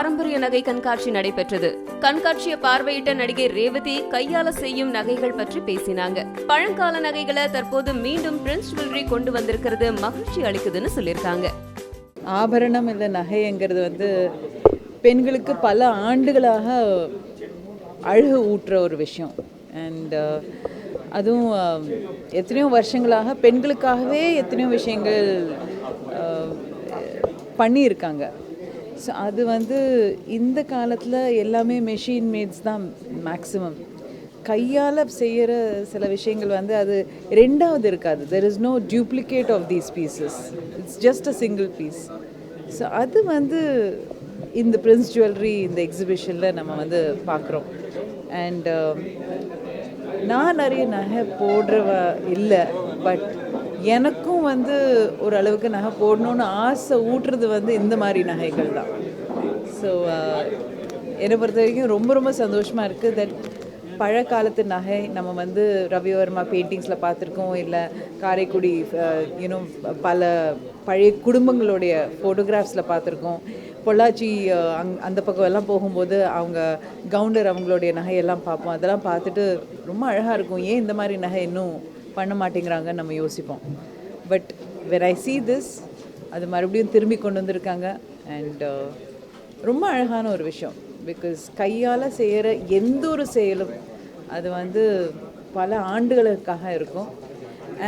பாரம்பரிய நகை கண்காட்சி நடைபெற்றது. கண்காட்சியை பார்வையிட்ட நடிகை ரேவதி கையால செய்யும் நகைகள் பற்றி பேசினாங்க. பழங்கால நகைகளை தற்போது மீண்டும் பிரின்ஸ் ஜுவல்லரி கொண்டு வந்திருக்கிறது மகிழ்ச்சி அளிக்குதுன்னு சொல்லியிருக்காங்க. ஆபரணம் இல்லை நகைங்கிறது பெண்களுக்கு பல ஆண்டுகளாக அழகு ஊட்டுற ஒரு விஷயம். அண்ட் அதுவும் எத்தனையோ வருஷங்களாக பெண்களுக்காகவே எத்தனையோ விஷயங்கள் பண்ணியிருக்காங்க. ஸோ அது இந்த காலத்தில் எல்லாமே மெஷின் மேட்ஸ் தான் மேக்ஸிமம். கையால் செய்கிற சில விஷயங்கள் அது ரெண்டாவது இருக்காது. There is no duplicate of these pieces. It's just a single piece. So அது இந்த பிரின்ஸ் ஜுவல்லரி இந்த எக்ஸிபிஷனில் நம்ம பார்க்குறோம். அண்ட் நான் நிறைய நகை போடுறவ இல்லை, பட் எனக்கும் ஒரு அளவுக்கு நகை போடணுன்னு ஆசை ஊட்டுறது இந்த மாதிரி நகைகள் தான். ஸோ என்னை பொறுத்த வரைக்கும் ரொம்ப ரொம்ப சந்தோஷமாக இருக்குது. தட் பழக்காலத்து நகை நம்ம ரவிவர்மா பெயிண்டிங்ஸில் பார்த்துருக்கோம், இல்லை காரைக்குடி பல பழைய குடும்பங்களுடைய ஃபோட்டோகிராஃப்ஸில் பார்த்துருக்கோம். பொள்ளாச்சி அந்த பக்கம் எல்லாம் போகும்போது அவங்க கவுண்டர் அவங்களுடைய நகையெல்லாம் பார்ப்போம். அதெல்லாம் பார்த்துட்டு ரொம்ப அழகாக இருக்கும். ஏன் இந்த மாதிரி நகை இன்னும் பண்ண மாட்டேங்கிறாங்கன்னு நம்ம யோசிப்போம். But when I see this, அது மறுபடியும் திரும்பி கொண்டு வந்திருக்காங்க. அண்ட் ரொம்ப அழகான ஒரு விஷயம். பிகாஸ் கையால் செய்கிற எந்த ஒரு செயலும் அது பல ஆண்டுகளுக்காக இருக்கும்.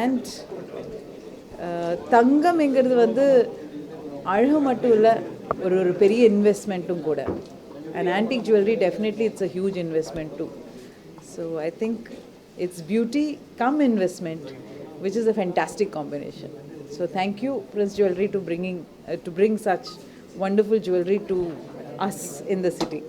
அண்ட் தங்கம்ங்கிறது அழகு மட்டும் இல்லை, ஒரு பெரிய இன்வெஸ்ட்மெண்ட்டும் கூட. And antique jewellery definitely it's a huge investment too. So I think it's beauty come investment, which is a fantastic combination. So thank you Prince Jewelry to bring such wonderful jewelry to us in the city.